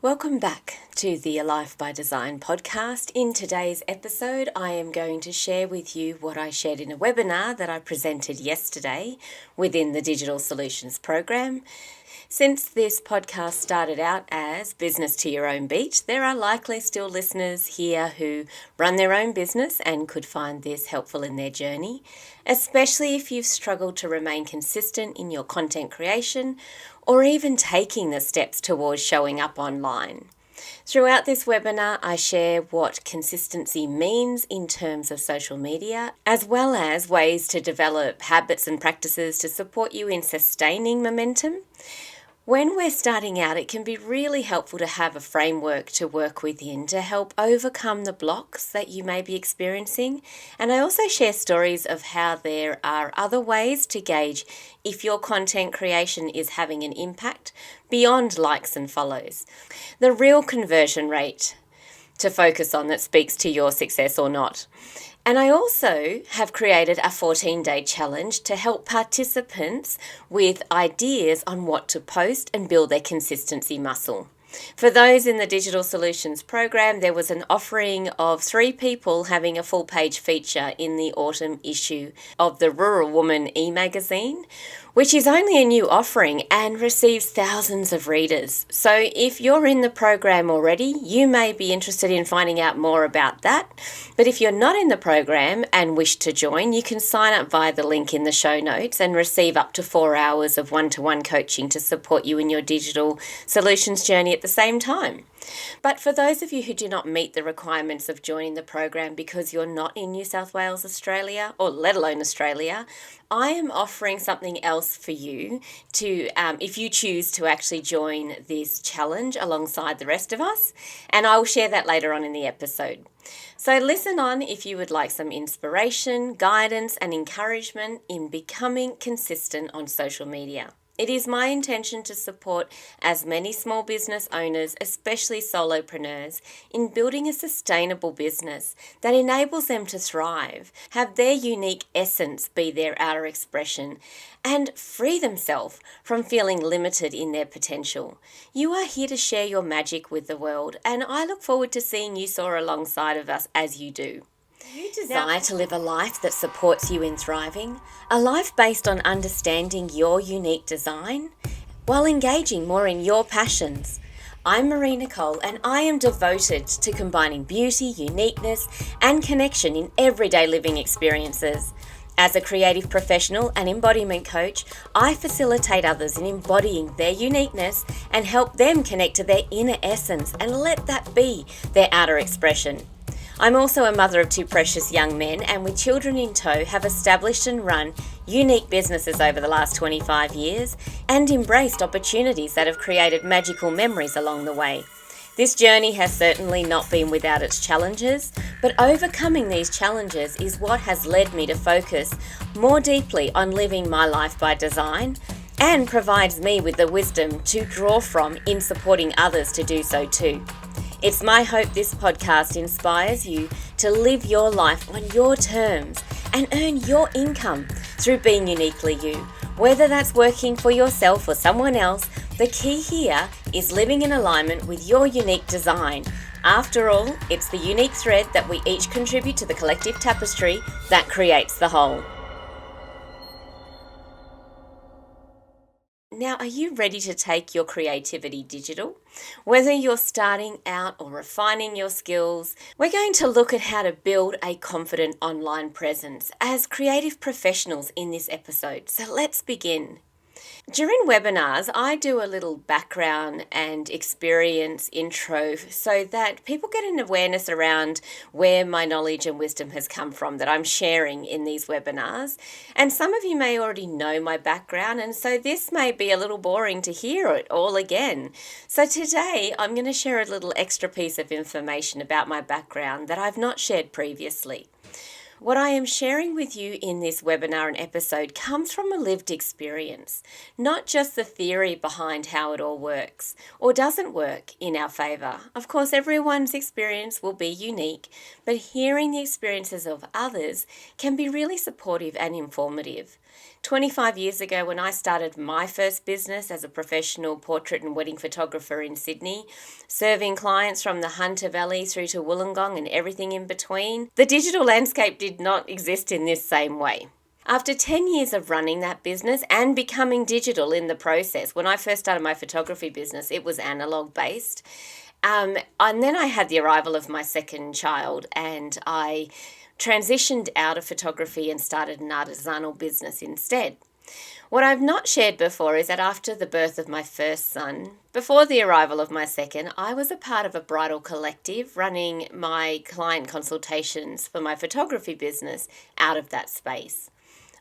Welcome back to the A Life by Design podcast. In today's episode, I am going to share with you what I shared in a webinar that I presented yesterday within the Digital Solutions program. Since this podcast started out as Business to Your Own Beat, there are likely still listeners here who run their own business and could find this helpful in their journey, especially if you've struggled to remain consistent in your content creation or even taking the steps towards showing up online. Throughout this webinar, I share what consistency means in terms of social media, as well as ways to develop habits and practices to support you in sustaining momentum. When we're starting out, it can be really helpful to have a framework to work within to help overcome the blocks that you may be experiencing. And I also share stories of how there are other ways to gauge if your content creation is having an impact beyond likes and follows. The real conversion rate to focus on that speaks to your success or not. And I also have created a 14-day challenge to help participants with ideas on what to post and build their consistency muscle. For those in the Digital Solutions program, there was an offering of 3 people having a full-page feature in the autumn issue of the Rural Woman e-magazine, which is only a new offering and receives thousands of readers. So if you're in the program already, you may be interested in finding out more about that. But if you're not in the program and wish to join, you can sign up via the link in the show notes and receive up to 4 hours of one-to-one coaching to support you in your digital solutions journey at the same time. But for those of you who do not meet the requirements of joining the program because you're not in New South Wales, Australia, or let alone Australia, I am offering something else for you to, if you choose to actually join this challenge alongside the rest of us, and I will share that later on in the episode. So listen on if you would like some inspiration, guidance, and encouragement in becoming consistent on social media. It is my intention to support as many small business owners, especially solopreneurs, in building a sustainable business that enables them to thrive, have their unique essence be their outer expression, and free themselves from feeling limited in their potential. You are here to share your magic with the world, and I look forward to seeing you soar alongside of us as you do. You desire to live a life that supports you in thriving, a life based on understanding your unique design, while engaging more in your passions. I'm Marie-Nicole, and I am devoted to combining beauty, uniqueness, and connection in everyday living experiences. As a creative professional and embodiment coach, I facilitate others in embodying their uniqueness and help them connect to their inner essence and let that be their outer expression. I'm also a mother of 2 precious young men, and with children in tow have established and run unique businesses over the last 25 years and embraced opportunities that have created magical memories along the way. This journey has certainly not been without its challenges, but overcoming these challenges is what has led me to focus more deeply on living my life by design and provides me with the wisdom to draw from in supporting others to do so too. It's my hope this podcast inspires you to live your life on your terms and earn your income through being uniquely you. Whether that's working for yourself or someone else, the key here is living in alignment with your unique design. After all, it's the unique thread that we each contribute to the collective tapestry that creates the whole. Now, are you ready to take your creativity digital? Whether you're starting out or refining your skills, we're going to look at how to build a confident online presence as creative professionals in this episode. So let's begin. During webinars, I do a little background and experience intro so that people get an awareness around where my knowledge and wisdom has come from that I'm sharing in these webinars. And some of you may already know my background, and so this may be a little boring to hear it all again. So today, I'm going to share a little extra piece of information about my background that I've not shared previously. What I am sharing with you in this webinar and episode comes from a lived experience, not just the theory behind how it all works or doesn't work in our favour. Of course, everyone's experience will be unique, but hearing the experiences of others can be really supportive and informative. 25 years ago, when I started my first business as a professional portrait and wedding photographer in Sydney, serving clients from the Hunter Valley through to Wollongong and everything in between, the digital landscape did not exist in this same way. After 10 years of running that business and becoming digital in the process, when I first started my photography business, it was analog based. And then I had the arrival of my second child, and I transitioned out of photography and started an artisanal business instead. What I've not shared before is that after the birth of my first son, before the arrival of my second, I was a part of a bridal collective running my client consultations for my photography business out of that space.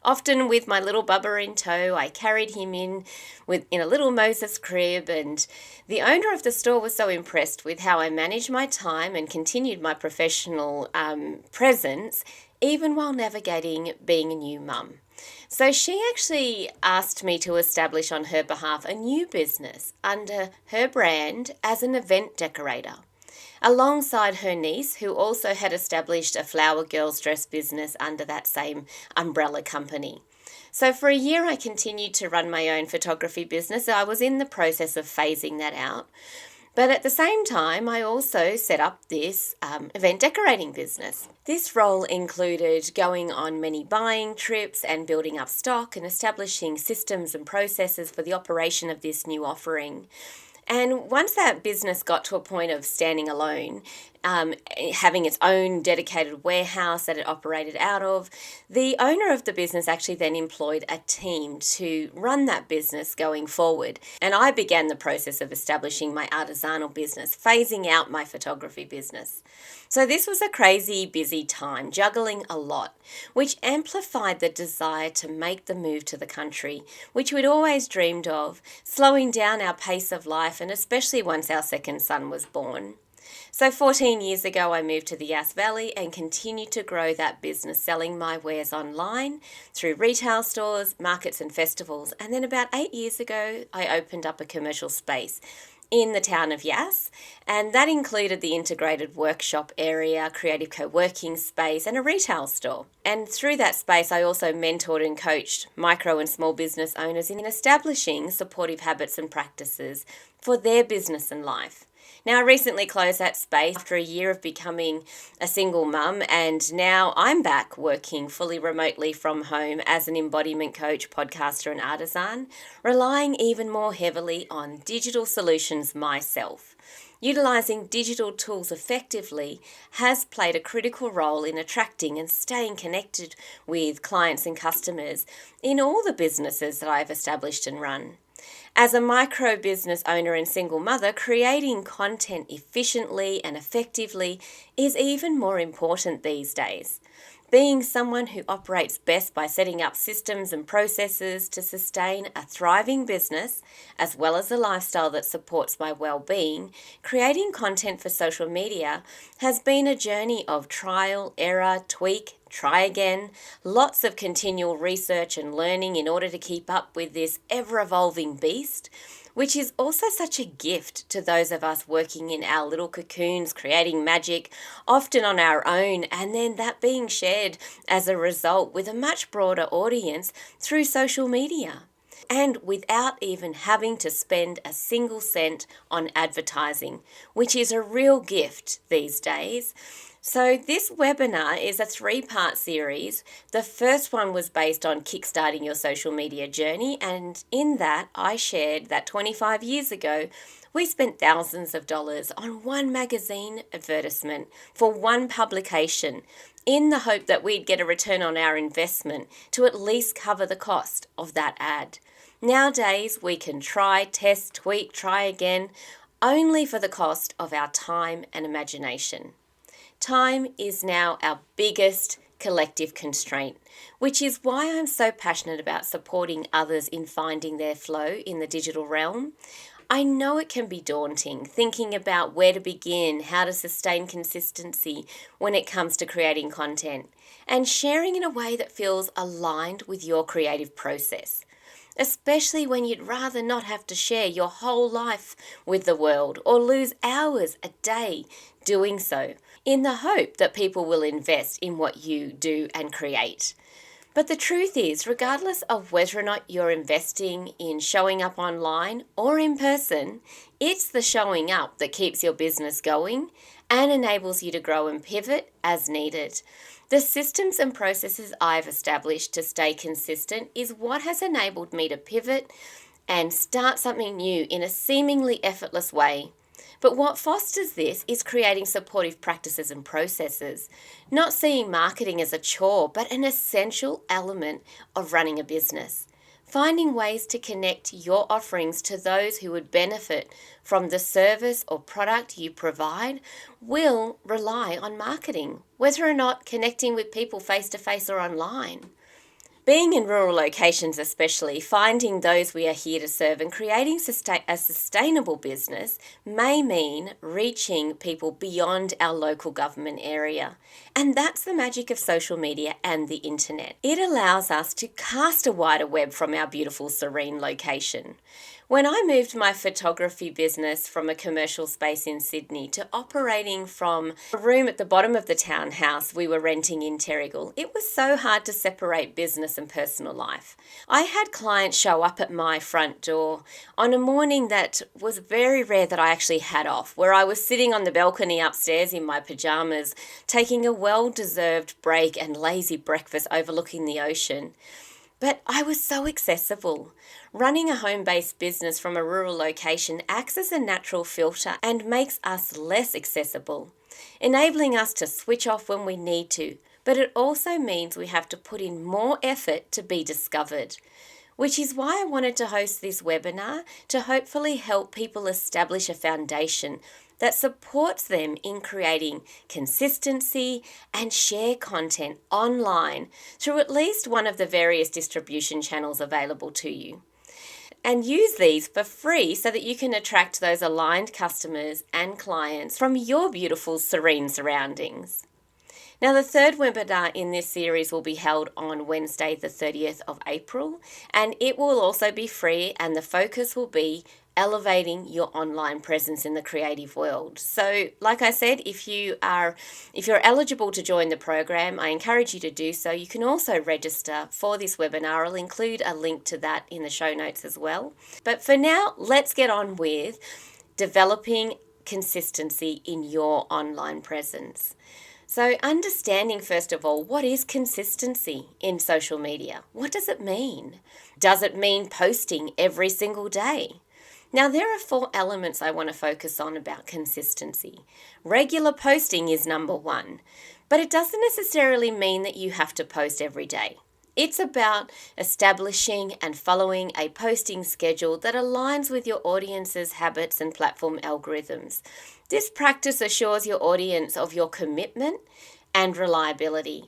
Often with my little Bubba in tow, I carried him in a little Moses crib, and the owner of the store was so impressed with how I managed my time and continued my professional presence, even while navigating being a new mum. So she actually asked me to establish on her behalf a new business under her brand as an event decorator, alongside her niece, who also had established a flower girls dress business under that same umbrella company. So for a year, I continued to run my own photography business. I was in the process of phasing that out. But at the same time, I also set up this event decorating business. This role included going on many buying trips and building up stock and establishing systems and processes for the operation of this new offering. And once that business got to a point of standing alone, having its own dedicated warehouse that it operated out of, the owner of the business actually then employed a team to run that business going forward. And I began the process of establishing my artisanal business, phasing out my photography business. So this was a crazy busy time, juggling a lot, which amplified the desire to make the move to the country, which we'd always dreamed of, slowing down our pace of life, and especially once our second son was born. So 14 years ago, I moved to the Yass Valley and continued to grow that business, selling my wares online through retail stores, markets and festivals. And then about 8 years ago, I opened up a commercial space in the town of Yass, and that included the integrated workshop area, creative co-working space, and a retail store. And through that space, I also mentored and coached micro and small business owners in establishing supportive habits and practices for their business and life. Now, I recently closed that space after a year of becoming a single mum, and now I'm back working fully remotely from home as an embodiment coach, podcaster, and artisan, relying even more heavily on digital solutions myself. Utilising digital tools effectively has played a critical role in attracting and staying connected with clients and customers in all the businesses that I've established and run. As a micro business owner and single mother, creating content efficiently and effectively is even more important these days. Being someone who operates best by setting up systems and processes to sustain a thriving business, as well as a lifestyle that supports my well-being, creating content for social media has been a journey of trial, error, tweak, try again, lots of continual research and learning in order to keep up with this ever-evolving beast, which is also such a gift to those of us working in our little cocoons, creating magic, often on our own, and then that being shared as a result with a much broader audience through social media, and without even having to spend a single cent on advertising, which is a real gift these days. So this webinar is a 3-part series. The first one was based on kickstarting your social media journey, and in that I shared that 25 years ago we spent thousands of dollars on one magazine advertisement for one publication in the hope that we'd get a return on our investment to at least cover the cost of that ad. Nowadays we can try, test, tweak, try again, only for the cost of our time and imagination. Time is now our biggest collective constraint, which is why I'm so passionate about supporting others in finding their flow in the digital realm. I know it can be daunting thinking about where to begin, how to sustain consistency when it comes to creating content, and sharing in a way that feels aligned with your creative process, especially when you'd rather not have to share your whole life with the world or lose hours a day doing so, in the hope that people will invest in what you do and create. But the truth is, regardless of whether or not you're investing in showing up online or in person, it's the showing up that keeps your business going and enables you to grow and pivot as needed. The systems and processes I've established to stay consistent is what has enabled me to pivot and start something new in a seemingly effortless way. But what fosters this is creating supportive practices and processes, not seeing marketing as a chore, but an essential element of running a business. Finding ways to connect your offerings to those who would benefit from the service or product you provide will rely on marketing, whether or not connecting with people face to face or online. Being in rural locations especially, finding those we are here to serve and creating a sustainable business may mean reaching people beyond our local government area. And that's the magic of social media and the internet. It allows us to cast a wider web from our beautiful, serene location. When I moved my photography business from a commercial space in Sydney to operating from a room at the bottom of the townhouse we were renting in Terrigal, it was so hard to separate business and personal life. I had clients show up at my front door on a morning that was very rare that I actually had off, where I was sitting on the balcony upstairs in my pajamas, taking a well-deserved break and lazy breakfast overlooking the ocean. But I was so accessible. Running a home-based business from a rural location acts as a natural filter and makes us less accessible, enabling us to switch off when we need to. But it also means we have to put in more effort to be discovered, which is why I wanted to host this webinar to hopefully help people establish a foundation that supports them in creating consistency and share content online through at least one of the various distribution channels available to you. And use these for free so that you can attract those aligned customers and clients from your beautiful, serene surroundings. Now, the third webinar in this series will be held on Wednesday, the 30th of April, and it will also be free, and the focus will be elevating your online presence in the creative world. So, like I said, if you're eligible to join the program, I encourage you to do so. You can also register for this webinar. I'll include a link to that in the show notes as well. But for now, let's get on with developing consistency in your online presence. So understanding, first of all, what is consistency in social media? What does it mean? Does it mean posting every single day? Now, there are 4 elements I want to focus on about consistency. Regular posting is number 1, but it doesn't necessarily mean that you have to post every day. It's about establishing and following a posting schedule that aligns with your audience's habits and platform algorithms. This practice assures your audience of your commitment and reliability.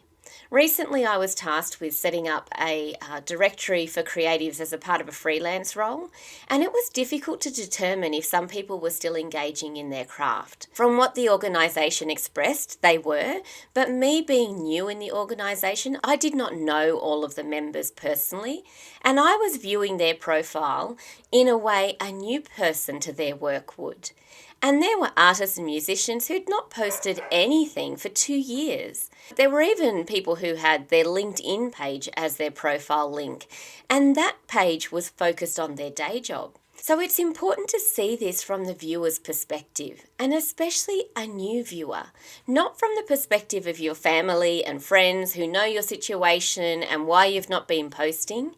Recently, I was tasked with setting up a directory for creatives as a part of a freelance role, and it was difficult to determine if some people were still engaging in their craft. From what the organisation expressed, they were, but me being new in the organisation, I did not know all of the members personally, and I was viewing their profile in a way a new person to their work would. And there were artists and musicians who'd not posted anything for 2 years. There were even people who had their LinkedIn page as their profile link, and that page was focused on their day job. So it's important to see this from the viewer's perspective, and especially a new viewer, not from the perspective of your family and friends who know your situation and why you've not been posting.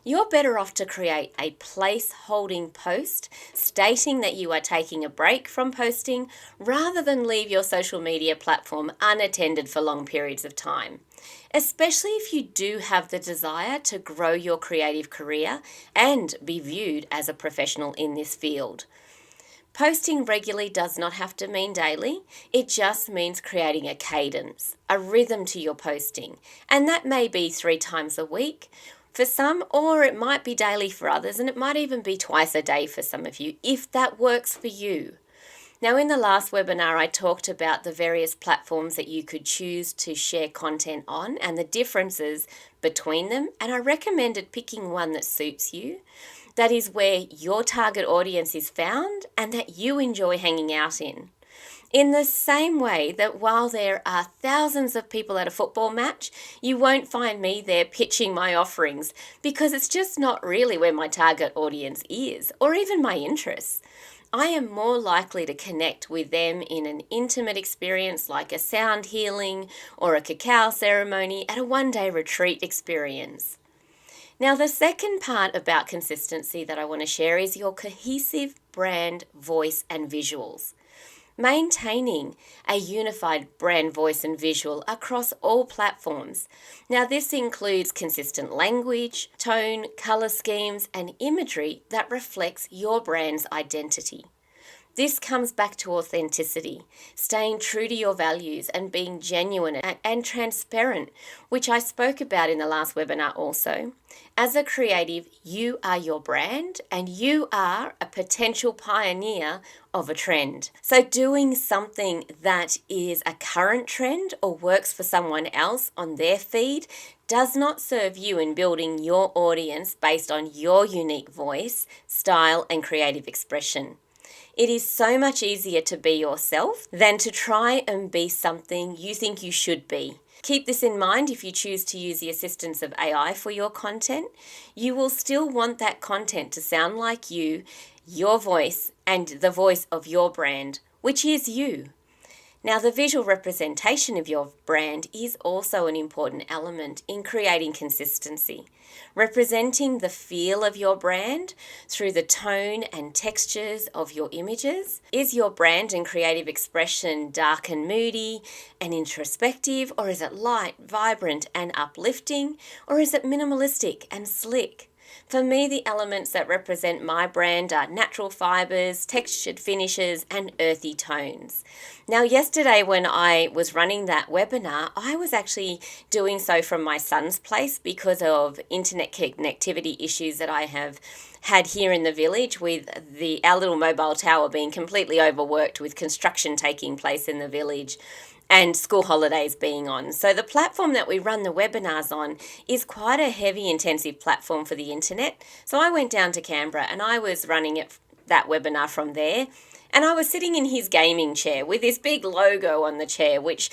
You're better off to create a place-holding post stating that you are taking a break from posting rather than leave your social media platform unattended for long periods of time, especially if you do have the desire to grow your creative career and be viewed as a professional in this field. Posting regularly does not have to mean daily. It just means creating a cadence, a rhythm to your posting, and that may be 3 times a week for some, or it might be daily for others, and it might even be twice a day for some of you, if that works for you. Now, in the last webinar, I talked about the various platforms that you could choose to share content on and the differences between them, and I recommended picking one that suits you. That is where your target audience is found and that you enjoy hanging out in. In the same way that while there are thousands of people at a football match, you won't find me there pitching my offerings because it's just not really where my target audience is or even my interests. I am more likely to connect with them in an intimate experience like a sound healing or a cacao ceremony at a one-day retreat experience. Now, the second part about consistency that I want to share is your cohesive brand voice and visuals. Maintaining a unified brand voice and visual across all platforms. Now, this includes consistent language, tone, color schemes, and imagery that reflects your brand's identity. This comes back to authenticity, staying true to your values and being genuine and transparent, which I spoke about in the last webinar also. As a creative, you are your brand and you are a potential pioneer of a trend. So doing something that is a current trend or works for someone else on their feed does not serve you in building your audience based on your unique voice, style, and creative expression. It is so much easier to be yourself than to try and be something you think you should be. Keep this in mind if you choose to use the assistance of AI for your content. You will still want that content to sound like you, your voice, and the voice of your brand, which is you. Now, the visual representation of your brand is also an important element in creating consistency. Representing the feel of your brand through the tone and textures of your images. Is your brand and creative expression dark and moody and introspective, or is it light, vibrant, and uplifting, or is it minimalistic and slick? For me, the elements that represent my brand are natural fibers, textured finishes, and earthy tones. Now, yesterday when I was running that webinar, I was actually doing so from my son's place because of internet connectivity issues that I have had here in the village with our little mobile tower being completely overworked with construction taking place in the village and school holidays being on. So the platform that we run the webinars on is quite a heavy intensive platform for the internet. So I went down to Canberra and I was running that webinar from there. And I was sitting in his gaming chair with this big logo on the chair, which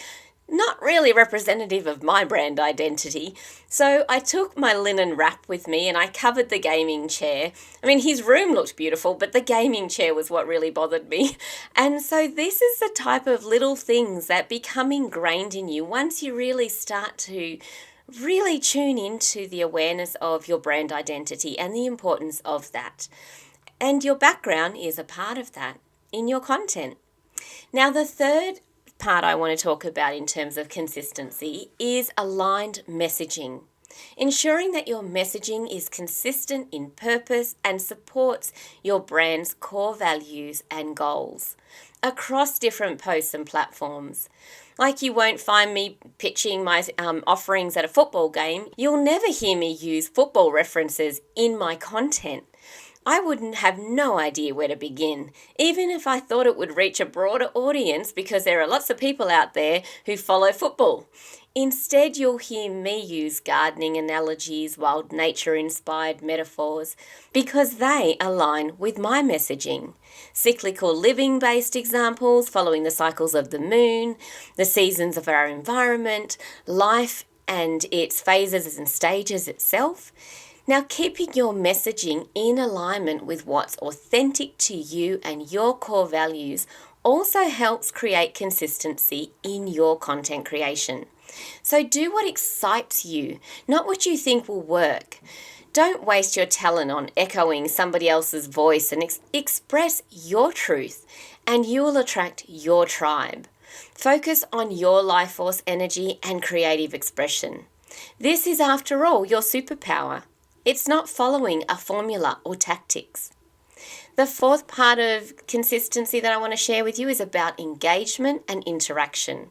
not really representative of my brand identity. So I took my linen wrap with me and I covered the gaming chair. I mean, his room looked beautiful, but the gaming chair was what really bothered me. And so this is the type of little things that become ingrained in you once you really start to really tune into the awareness of your brand identity and the importance of that. And your background is a part of that in your content. Now, the third part I want to talk about in terms of consistency is aligned messaging. Ensuring that your messaging is consistent in purpose and supports your brand's core values and goals across different posts and platforms. Like, you won't find me pitching my offerings at a football game. You'll never hear me use football references in my content. I wouldn't have no idea where to begin, even if I thought it would reach a broader audience, because there are lots of people out there who follow football. Instead, you'll hear me use gardening analogies, wild nature-inspired metaphors, because they align with my messaging. Cyclical living-based examples following the cycles of the moon, the seasons of our environment, life and its phases and stages itself. Now, keeping your messaging in alignment with what's authentic to you and your core values also helps create consistency in your content creation. So do what excites you, not what you think will work. Don't waste your talent on echoing somebody else's voice, and express your truth, and you will attract your tribe. Focus on your life force energy and creative expression. This is, after all, your superpower. It's not following a formula or tactics. The fourth part of consistency that I want to share with you is about engagement and interaction.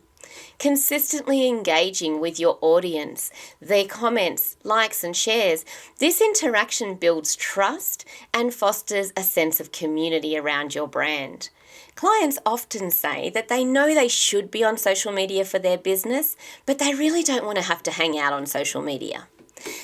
Consistently engaging with your audience, their comments, likes, and shares. This interaction builds trust and fosters a sense of community around your brand. Clients often say that they know they should be on social media for their business, but they really don't want to have to hang out on social media.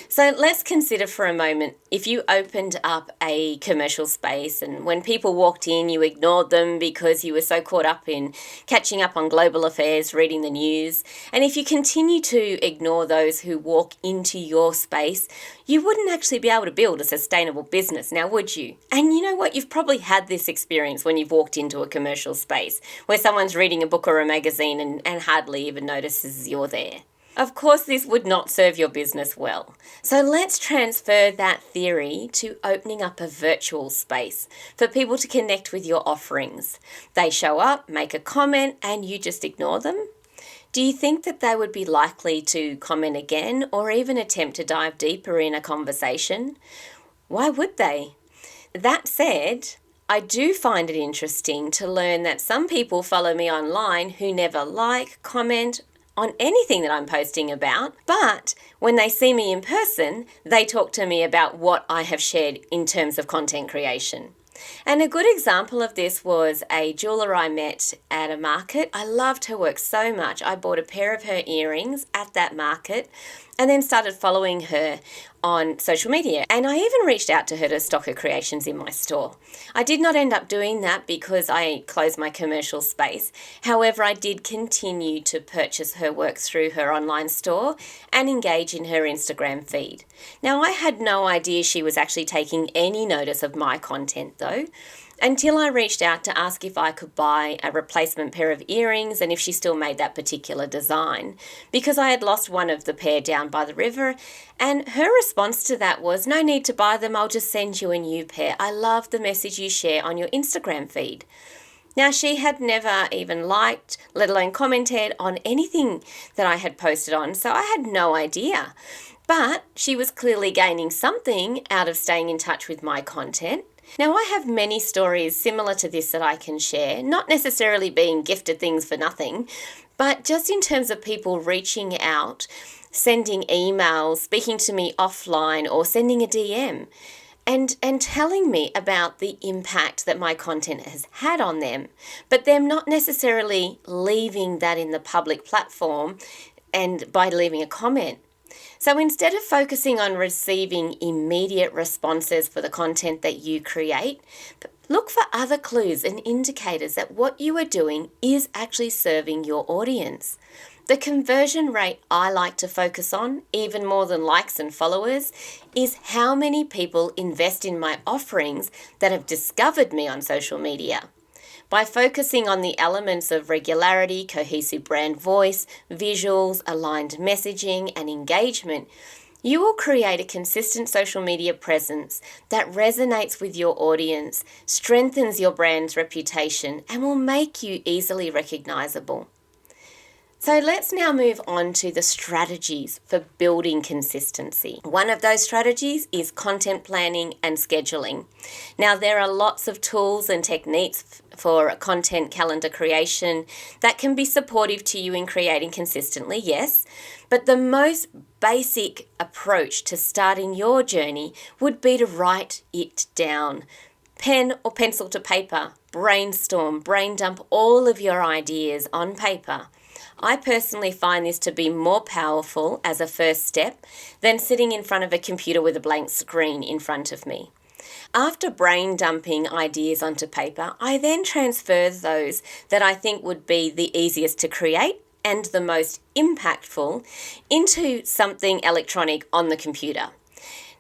So let's consider for a moment if you opened up a commercial space and when people walked in, you ignored them because you were so caught up in catching up on global affairs, reading the news. And if you continue to ignore those who walk into your space, you wouldn't actually be able to build a sustainable business now, would you? And you know what? You've probably had this experience when you've walked into a commercial space where someone's reading a book or a magazine and hardly even notices you're there. Of course, this would not serve your business well. So let's transfer that theory to opening up a virtual space for people to connect with your offerings. They show up, make a comment, and you just ignore them? Do you think that they would be likely to comment again or even attempt to dive deeper in a conversation? Why would they? That said, I do find it interesting to learn that some people follow me online who never like, comment, on anything that I'm posting about, but when they see me in person, they talk to me about what I have shared in terms of content creation. And a good example of this was a jeweler I met at a market. I loved her work so much. I bought a pair of her earrings at that market and then started following her on social media. And I even reached out to her to stock her creations in my store. I did not end up doing that because I closed my commercial space. However, I did continue to purchase her work through her online store and engage in her Instagram feed. Now, I had no idea she was actually taking any notice of my content though, until I reached out to ask if I could buy a replacement pair of earrings and if she still made that particular design, because I had lost one of the pair down by the river, and her response to that was, "No need to buy them, I'll just send you a new pair. I love the message you share on your Instagram feed." Now, she had never even liked, let alone commented on anything that I had posted on, so I had no idea. But she was clearly gaining something out of staying in touch with my content. Now, I have many stories similar to this that I can share, not necessarily being gifted things for nothing, but just in terms of people reaching out, sending emails, speaking to me offline, or sending a DM, and telling me about the impact that my content has had on them, but them not necessarily leaving that in the public platform and by leaving a comment. So instead of focusing on receiving immediate responses for the content that you create, look for other clues and indicators that what you are doing is actually serving your audience. The conversion rate I like to focus on, even more than likes and followers, is how many people invest in my offerings that have discovered me on social media. By focusing on the elements of regularity, cohesive brand voice, visuals, aligned messaging, and engagement, you will create a consistent social media presence that resonates with your audience, strengthens your brand's reputation, and will make you easily recognizable. So let's now move on to the strategies for building consistency. One of those strategies is content planning and scheduling. Now, there are lots of tools and techniques for content calendar creation that can be supportive to you in creating consistently, yes, but the most basic approach to starting your journey would be to write it down. Pen or pencil to paper, brainstorm, brain dump all of your ideas on paper. I personally find this to be more powerful as a first step than sitting in front of a computer with a blank screen in front of me. After brain dumping ideas onto paper, I then transfer those that I think would be the easiest to create and the most impactful into something electronic on the computer.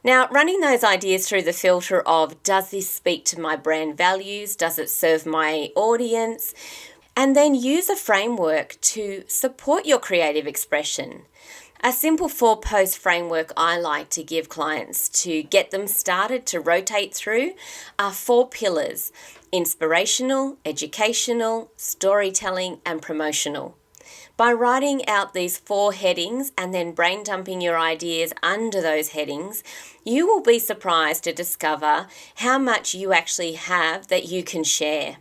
Now, running those ideas through the filter of, does this speak to my brand values? Does it serve my audience? And then use a framework to support your creative expression. A simple 4-post framework I like to give clients to get them started to rotate through are 4 pillars: inspirational, educational, storytelling, and promotional. By writing out these 4 headings and then brain dumping your ideas under those headings, you will be surprised to discover how much you actually have that you can share.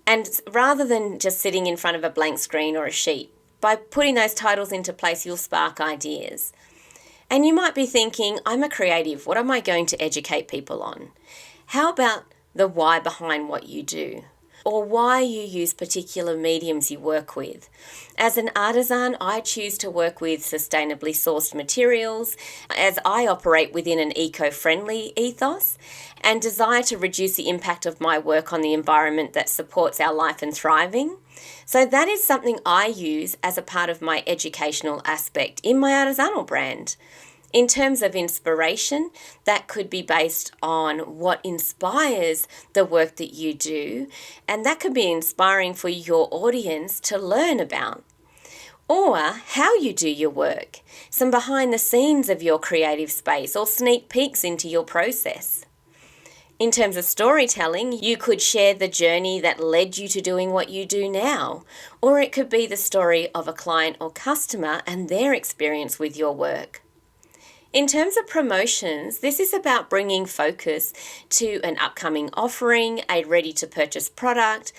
And rather than just sitting in front of a blank screen or a sheet, by putting those titles into place, you'll spark ideas. And you might be thinking, I'm a creative, what am I going to educate people on? How about the why behind what you do? or why you use particular mediums you work with. As an artisan, I choose to work with sustainably sourced materials as I operate within an eco-friendly ethos and desire to reduce the impact of my work on the environment that supports our life and thriving. So that is something I use as a part of my educational aspect in my artisanal brand. In terms of inspiration, that could be based on what inspires the work that you do, and that could be inspiring for your audience to learn about. Or how you do your work, some behind the scenes of your creative space or sneak peeks into your process. In terms of storytelling, you could share the journey that led you to doing what you do now, or it could be the story of a client or customer and their experience with your work. In terms of promotions, this is about bringing focus to an upcoming offering, a ready-to-purchase product,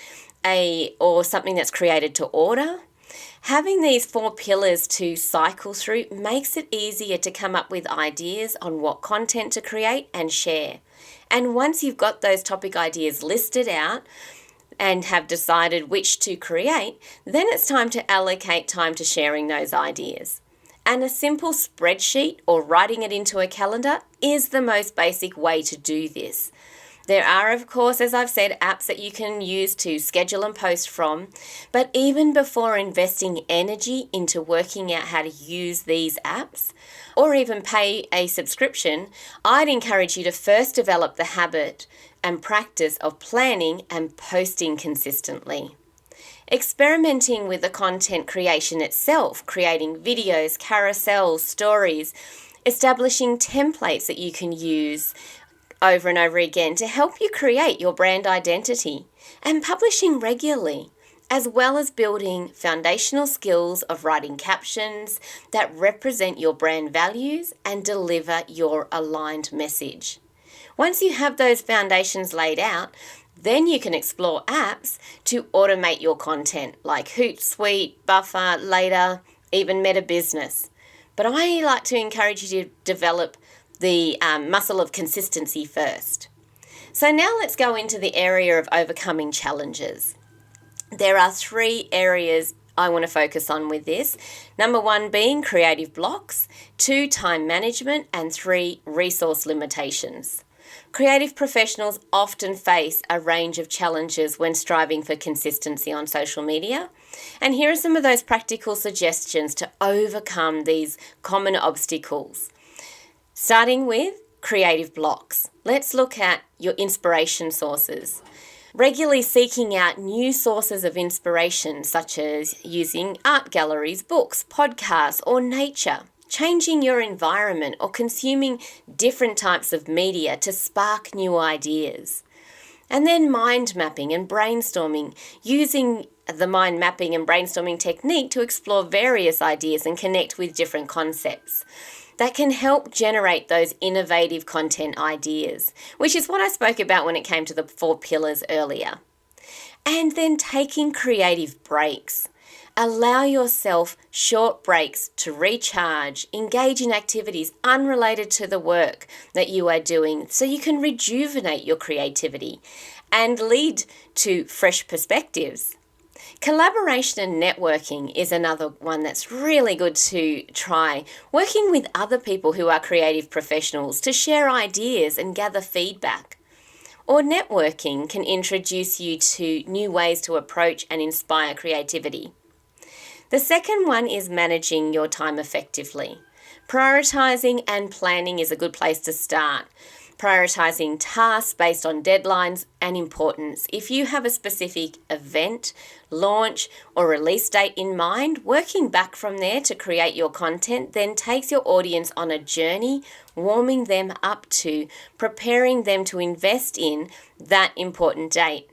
or something that's created to order. Having these 4 pillars to cycle through makes it easier to come up with ideas on what content to create and share. And once you've got those topic ideas listed out and have decided which to create, then it's time to allocate time to sharing those ideas. And a simple spreadsheet or writing it into a calendar is the most basic way to do this. There are, of course, as I've said, apps that you can use to schedule and post from, but even before investing energy into working out how to use these apps, or even pay a subscription, I'd encourage you to first develop the habit and practice of planning and posting consistently. Experimenting with the content creation itself, creating videos, carousels, stories, establishing templates that you can use over and over again to help you create your brand identity, and publishing regularly, as well as building foundational skills of writing captions that represent your brand values and deliver your aligned message. Once you have those foundations laid out, then you can explore apps to automate your content like Hootsuite, Buffer, Later, even Meta Business. But I like to encourage you to develop the muscle of consistency first. So now let's go into the area of overcoming challenges. There are 3 areas I want to focus on with this. Number 1 being creative blocks, 2 time management, and 3 resource limitations. Creative professionals often face a range of challenges when striving for consistency on social media. And here are some of those practical suggestions to overcome these common obstacles. Starting with creative blocks. Let's look at your inspiration sources. Regularly seeking out new sources of inspiration, such as using art galleries, books, podcasts, or nature. Changing your environment or consuming different types of media to spark new ideas. And then mind mapping and brainstorming, using the mind mapping and brainstorming technique to explore various ideas and connect with different concepts. That can help generate those innovative content ideas, which is what I spoke about when it came to the 4 pillars earlier. And then taking creative breaks. Allow yourself short breaks to recharge, engage in activities unrelated to the work that you are doing so you can rejuvenate your creativity and lead to fresh perspectives. Collaboration and networking is another one that's really good to try. Working with other people who are creative professionals to share ideas and gather feedback. Or networking can introduce you to new ways to approach and inspire creativity. The second one is managing your time effectively. Prioritizing and planning is a good place to start. Prioritizing tasks based on deadlines and importance. If you have a specific event, launch, or release date in mind, working back from there to create your content then takes your audience on a journey, warming them up to, preparing them to invest in that important date,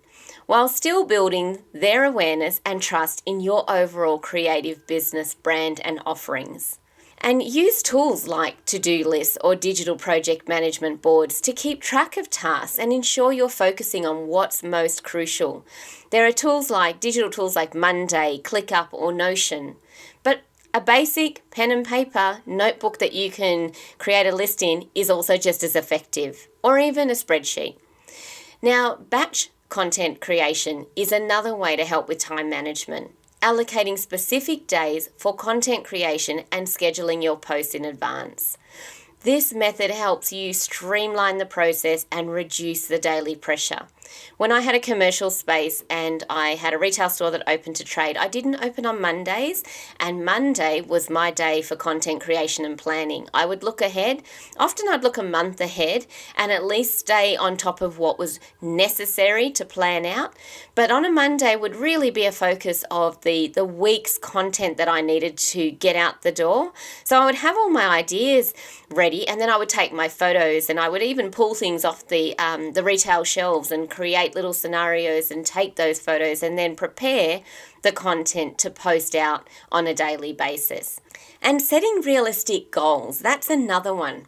while still building their awareness and trust in your overall creative business brand and offerings. And use tools like to-do lists or digital project management boards to keep track of tasks and ensure you're focusing on what's most crucial. There are digital tools like Monday, ClickUp, or Notion. But a basic pen and paper notebook that you can create a list in is also just as effective, or even a spreadsheet. Now, batch content creation is another way to help with time management. Allocating specific days for content creation and scheduling your posts in advance. This method helps you streamline the process and reduce the daily pressure. When I had a commercial space and I had a retail store that opened to trade, I didn't open on Mondays, and Monday was my day for content creation and planning. I would look ahead. Often I'd look a month ahead and at least stay on top of what was necessary to plan out. But on a Monday would really be a focus of the week's content that I needed to get out the door. So I would have all my ideas ready, and then I would take my photos, and I would even pull things off the retail shelves and create little scenarios and take those photos and then prepare the content to post out on a daily basis. And setting realistic goals, that's another one.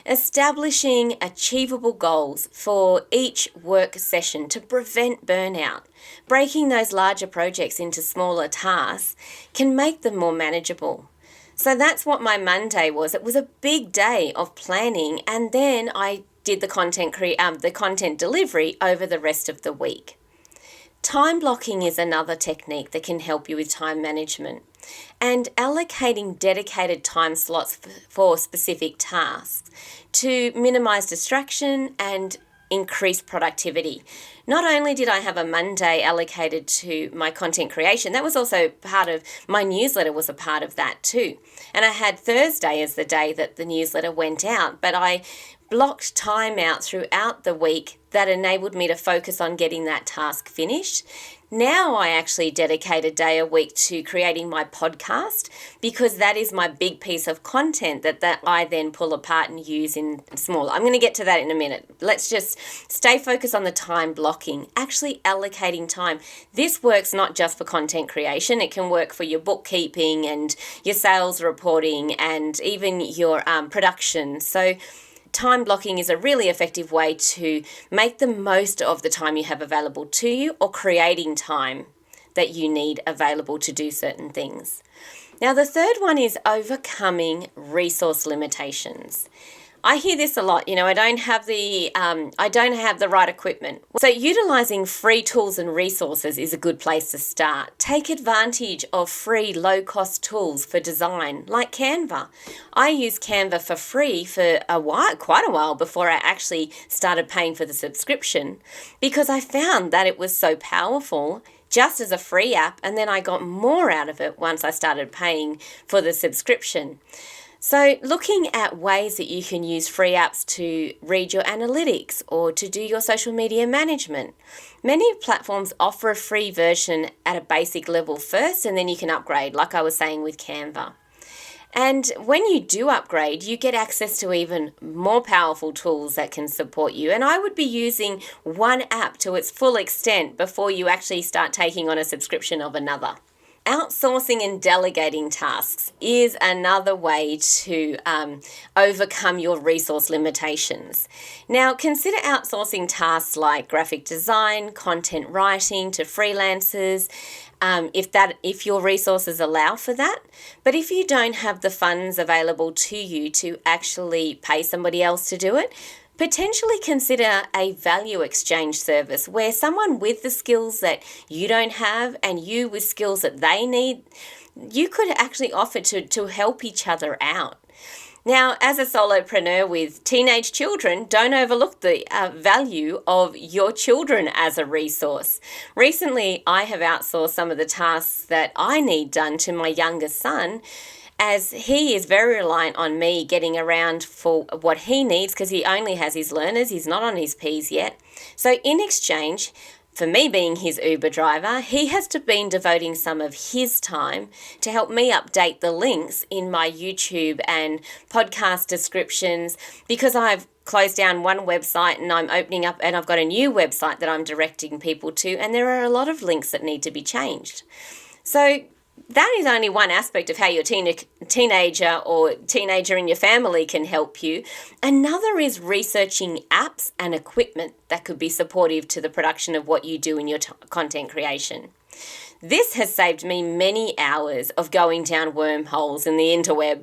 Establishing achievable goals for each work session to prevent burnout. Breaking those larger projects into smaller tasks can make them more manageable. So that's what my Monday was. It was a big day of planning, and then I did the content delivery over the rest of the week. Time blocking is another technique that can help you with time management, and allocating dedicated time slots for specific tasks to minimize distraction and increase productivity. Not only did I have a Monday allocated to my content creation, that was also part of my newsletter, was a part of that too. And I had Thursday as the day that the newsletter went out, but I blocked time out throughout the week that enabled me to focus on getting that task finished. Now I actually dedicate a day a week to creating my podcast, because that is my big piece of content that I then pull apart and use in small. I'm going to get to that in a minute. Let's just stay focused on the time blocking, actually allocating time. This works not just for content creation. It can work for your bookkeeping and your sales reporting and even your production. So time blocking is a really effective way to make the most of the time you have available to you, or creating time that you need available to do certain things. Now, the third one is overcoming resource limitations. I hear this a lot. I don't have the right equipment. So utilizing free tools and resources is a good place to start. Take advantage of free low-cost tools for design, like Canva. I used Canva for free for quite a while before I actually started paying for the subscription, because I found that it was so powerful just as a free app, and then I got more out of it once I started paying for the subscription. So looking at ways that you can use free apps to read your analytics or to do your social media management. Many platforms offer a free version at a basic level first, and then you can upgrade, like I was saying with Canva. And when you do upgrade, you get access to even more powerful tools that can support you. And I would be using one app to its full extent before you actually start taking on a subscription of another. Outsourcing and delegating tasks is another way to overcome your resource limitations. Now, consider outsourcing tasks like graphic design, content writing to freelancers, if your resources allow for that. But if you don't have the funds available to you to actually pay somebody else to do it, potentially consider a value exchange service where someone with the skills that you don't have and you with skills that they need, you could actually offer to help each other out. Now, as a solopreneur with teenage children, don't overlook the value of your children as a resource. Recently, I have outsourced some of the tasks that I need done to my youngest son, as he is very reliant on me getting around for what he needs, because he only has his learners. He's not on his P's yet. So in exchange for me being his Uber driver, he has been devoting some of his time to help me update the links in my YouTube and podcast descriptions, because I've closed down one website and I'm opening up, and I've got a new website that I'm directing people to, and there are a lot of links that need to be changed. So that is only one aspect of how your teenager or teenager in your family can help you. Another is researching apps and equipment that could be supportive to the production of what you do in your content creation. This has saved me many hours of going down wormholes in the interweb.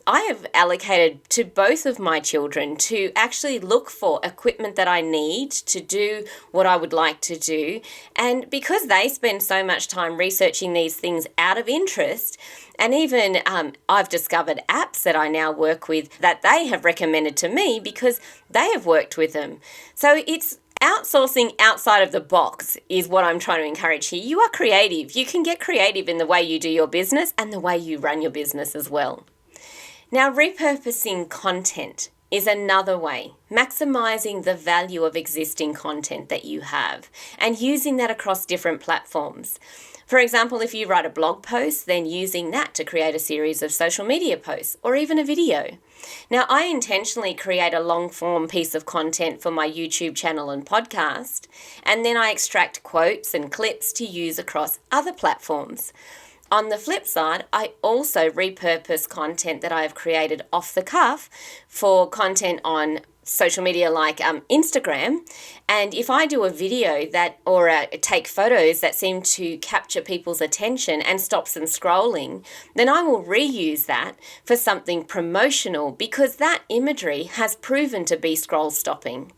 I have allocated to both of my children to actually look for equipment that I need to do what I would like to do. And because they spend so much time researching these things out of interest, and even I've discovered apps that I now work with that they have recommended to me because they have worked with them. So it's outsourcing outside of the box is what I'm trying to encourage here. You are creative. You can get creative in the way you do your business and the way you run your business as well. Now, repurposing content is another way, maximizing the value of existing content that you have and using that across different platforms. For example, if you write a blog post, then using that to create a series of social media posts or even a video. Now, I intentionally create a long form piece of content for my YouTube channel and podcast, and then I extract quotes and clips to use across other platforms. On the flip side, I also repurpose content that I have created off the cuff for content on social media like Instagram. And if I do a video or take photos that seem to capture people's attention and stops them scrolling, then I will reuse that for something promotional because that imagery has proven to be scroll stopping.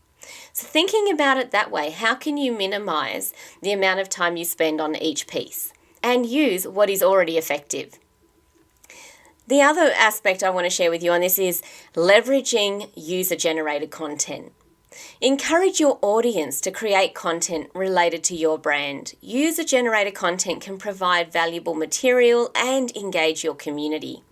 So thinking about it that way, how can you minimize the amount of time you spend on each piece and use what is already effective? The other aspect I want to share with you on this is leveraging user-generated content. Encourage your audience to create content related to your brand. User-generated content can provide valuable material and engage your community.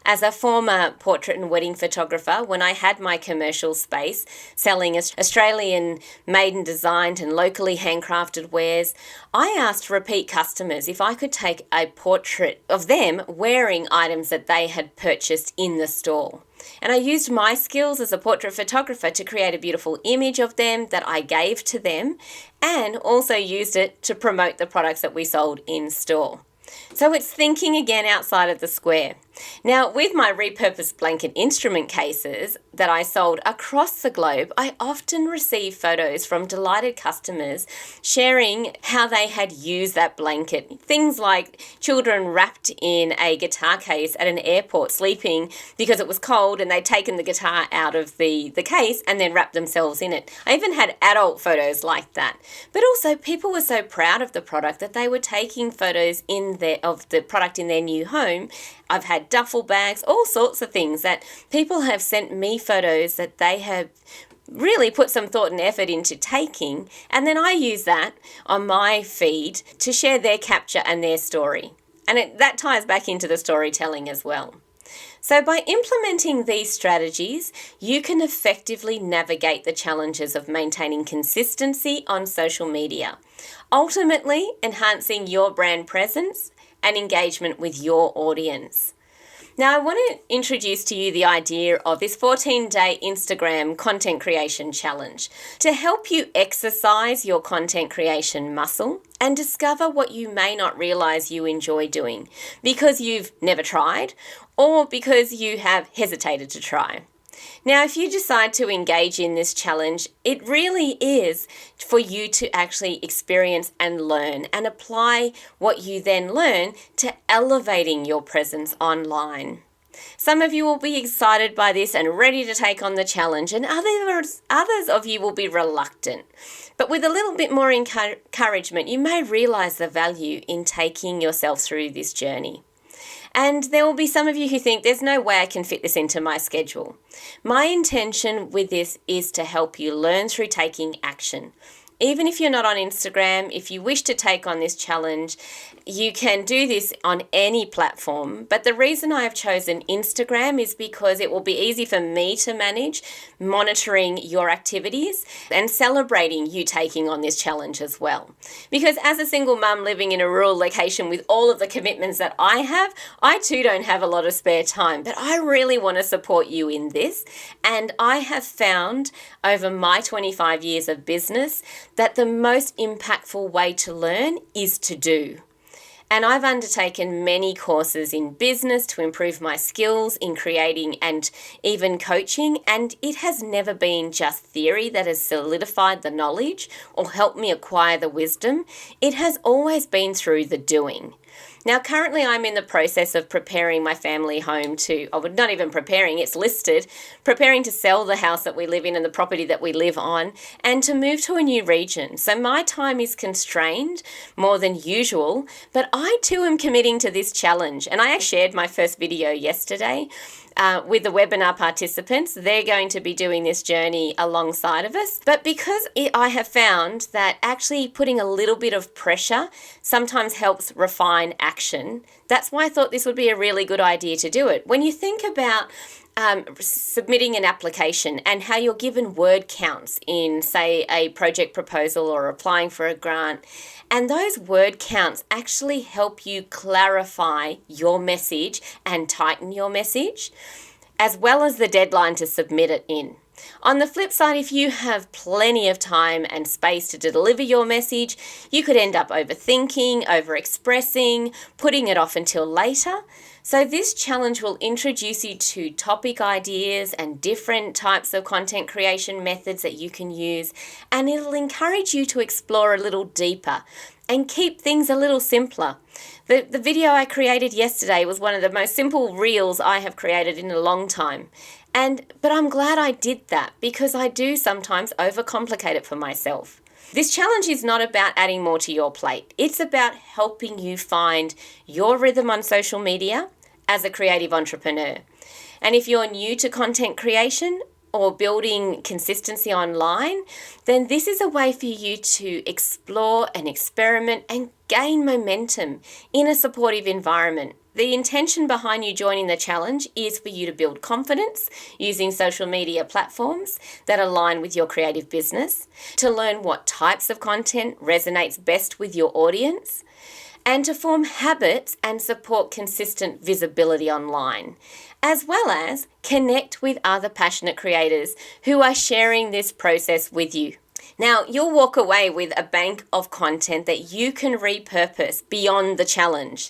As a former portrait and wedding photographer, when I had my commercial space selling Australian made and designed and locally handcrafted wares, I asked repeat customers if I could take a portrait of them wearing items that they had purchased in the store. And I used my skills as a portrait photographer to create a beautiful image of them that I gave to them, and also used it to promote the products that we sold in store. So it's thinking again outside of the square. Now, with my repurposed blanket instrument cases that I sold across the globe, I often receive photos from delighted customers sharing how they had used that blanket. Things like children wrapped in a guitar case at an airport sleeping because it was cold and they'd taken the guitar out of the case and then wrapped themselves in it. I even had adult photos like that. But also people were so proud of the product that they were taking photos of the product in their new home. I've had duffel bags, all sorts of things that people have sent me photos that they have really put some thought and effort into taking, and then I use that on my feed to share their capture and their story. And that ties back into the storytelling as well. So by implementing these strategies, you can effectively navigate the challenges of maintaining consistency on social media, ultimately enhancing your brand presence and engagement with your audience. Now, I want to introduce to you the idea of this 14-day Instagram content creation challenge to help you exercise your content creation muscle and discover what you may not realize you enjoy doing because you've never tried or because you have hesitated to try. Now, if you decide to engage in this challenge, it really is for you to actually experience and learn and apply what you then learn to elevating your presence online. Some of you will be excited by this and ready to take on the challenge, and others of you will be reluctant. But with a little bit more encouragement, you may realize the value in taking yourself through this journey. And there will be some of you who think there's no way I can fit this into my schedule. My intention with this is to help you learn through taking action. Even if you're not on Instagram, if you wish to take on this challenge, you can do this on any platform. But the reason I have chosen Instagram is because it will be easy for me to manage, monitoring your activities and celebrating you taking on this challenge as well. Because as a single mum living in a rural location with all of the commitments that I have, I too don't have a lot of spare time. But I really want to support you in this. And I have found over my 25 years of business that the most impactful way to learn is to do. And I've undertaken many courses in business to improve my skills in creating and even coaching, and it has never been just theory that has solidified the knowledge or helped me acquire the wisdom. It has always been through the doing. Now, currently I'm in the process of preparing my family home not even preparing, it's listed, preparing to sell the house that we live in and the property that we live on and to move to a new region. So my time is constrained more than usual, but I too am committing to this challenge. And I shared my first video yesterday with the webinar participants. They're going to be doing this journey alongside of us. But because I have found that actually putting a little bit of pressure sometimes helps refine action, that's why I thought this would be a really good idea to do it. When you think about submitting an application and how you're given word counts in, say, a project proposal or applying for a grant, and those word counts actually help you clarify your message and tighten your message, as well as the deadline to submit it in. On the flip side, if you have plenty of time and space to deliver your message, you could end up overthinking, overexpressing, putting it off until later. So this challenge will introduce you to topic ideas and different types of content creation methods that you can use, and it'll encourage you to explore a little deeper and keep things a little simpler. The video I created yesterday was one of the most simple reels I have created in a long time. But I'm glad I did that because I do sometimes overcomplicate it for myself. This challenge is not about adding more to your plate. It's about helping you find your rhythm on social media as a creative entrepreneur. And if you're new to content creation or building consistency online, then this is a way for you to explore and experiment and gain momentum in a supportive environment. The intention behind you joining the challenge is for you to build confidence using social media platforms that align with your creative business, to learn what types of content resonates best with your audience, and to form habits and support consistent visibility online, as well as connect with other passionate creators who are sharing this process with you. Now, you'll walk away with a bank of content that you can repurpose beyond the challenge.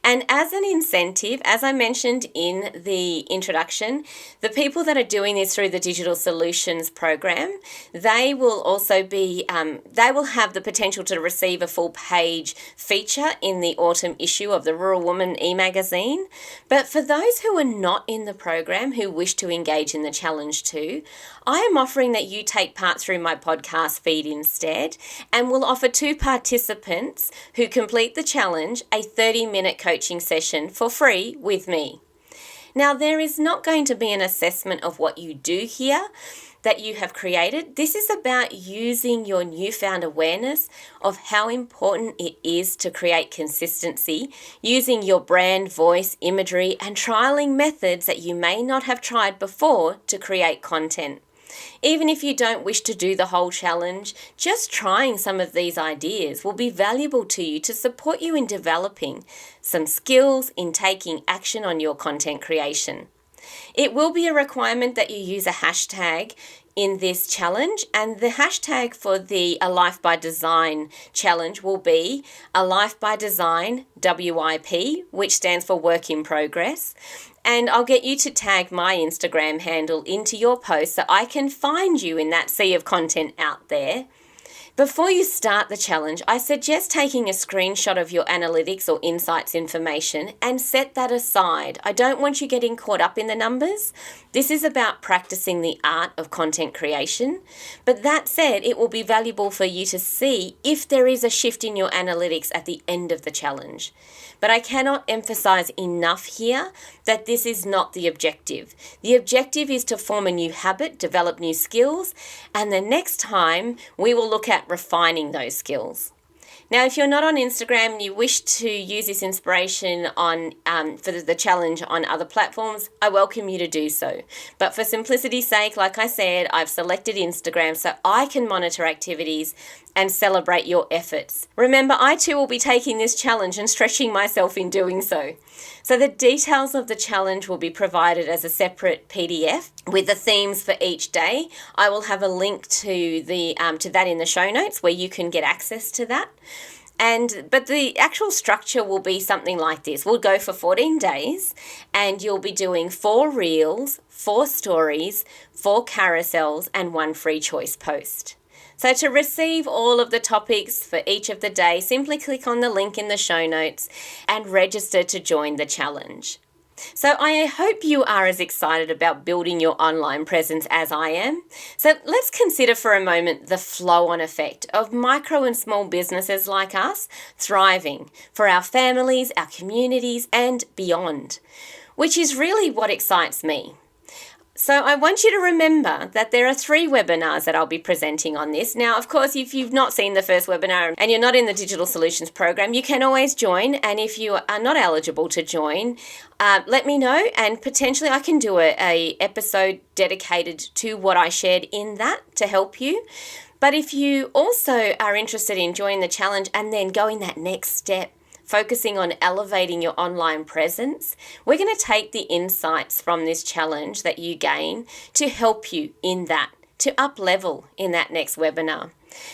And as an incentive, as I mentioned in the introduction, the people that are doing this through the Digital Solutions program, they will also be, they will have the potential to receive a full page feature in the autumn issue of the Rural Woman e-magazine. But for those who are not in the program, who wish to engage in the challenge too, I am offering that you take part through my podcast feed instead, and will offer 2 participants who complete the challenge a 30-minute coaching session for free with me. Now, there is not going to be an assessment of what you do here that you have created. This is about using your newfound awareness of how important it is to create consistency, using your brand, voice, imagery, and trialing methods that you may not have tried before to create content. Even if you don't wish to do the whole challenge, just trying some of these ideas will be valuable to you to support you in developing some skills in taking action on your content creation. It will be a requirement that you use a hashtag in this challenge, and the hashtag for the A Life by Design challenge will be A Life by Design WIP, which stands for Work in Progress. And I'll get you to tag my Instagram handle into your post so I can find you in that sea of content out there. Before you start the challenge, I suggest taking a screenshot of your analytics or insights information and set that aside. I don't want you getting caught up in the numbers. This is about practicing the art of content creation. But that said, it will be valuable for you to see if there is a shift in your analytics at the end of the challenge. But I cannot emphasize enough here that this is not the objective. The objective is to form a new habit, develop new skills, and the next time we will look at refining those skills. Now, if you're not on Instagram and you wish to use this inspiration on for the challenge on other platforms, I welcome you to do so. But for simplicity's sake, like I said, I've selected Instagram so I can monitor activities and celebrate your efforts. Remember, I too will be taking this challenge and stretching myself in doing so. So the details of the challenge will be provided as a separate PDF with the themes for each day. I will have a link to that in the show notes where you can get access to that. But the actual structure will be something like this. We'll go for 14 days and you'll be doing 4 reels, 4 stories, 4 carousels and 1 free choice post. So to receive all of the topics for each of the day, simply click on the link in the show notes and register to join the challenge. So I hope you are as excited about building your online presence as I am. So let's consider for a moment the flow-on effect of micro and small businesses like us thriving for our families, our communities, and beyond, which is really what excites me. So I want you to remember that there are 3 webinars that I'll be presenting on this. Now, of course, if you've not seen the first webinar and you're not in the Digital Solutions program, you can always join. And if you are not eligible to join, let me know and potentially I can do a episode dedicated to what I shared in that to help you. But if you also are interested in joining the challenge and then going that next step, focusing on elevating your online presence, we're going to take the insights from this challenge that you gain to help you in that, to up level in that next webinar.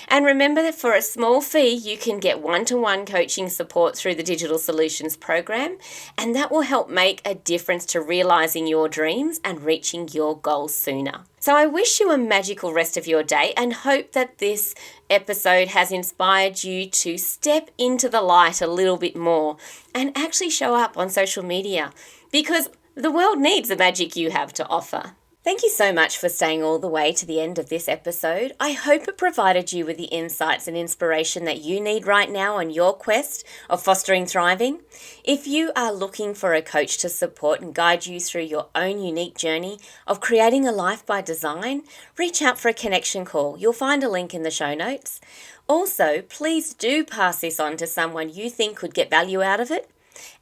And remember that for a small fee, you can get one-to-one coaching support through the Digital Solutions program, and that will help make a difference to realizing your dreams and reaching your goals sooner. So I wish you a magical rest of your day and hope that this episode has inspired you to step into the light a little bit more and actually show up on social media, because the world needs the magic you have to offer. Thank you so much for staying all the way to the end of this episode. I hope it provided you with the insights and inspiration that you need right now on your quest of fostering thriving. If you are looking for a coach to support and guide you through your own unique journey of creating a life by design, reach out for a connection call. You'll find a link in the show notes. Also, please do pass this on to someone you think could get value out of it.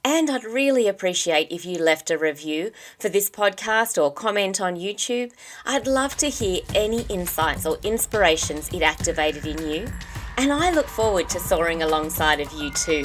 And I'd really appreciate if you left a review for this podcast or comment on YouTube. I'd love to hear any insights or inspirations it activated in you. And I look forward to soaring alongside of you too.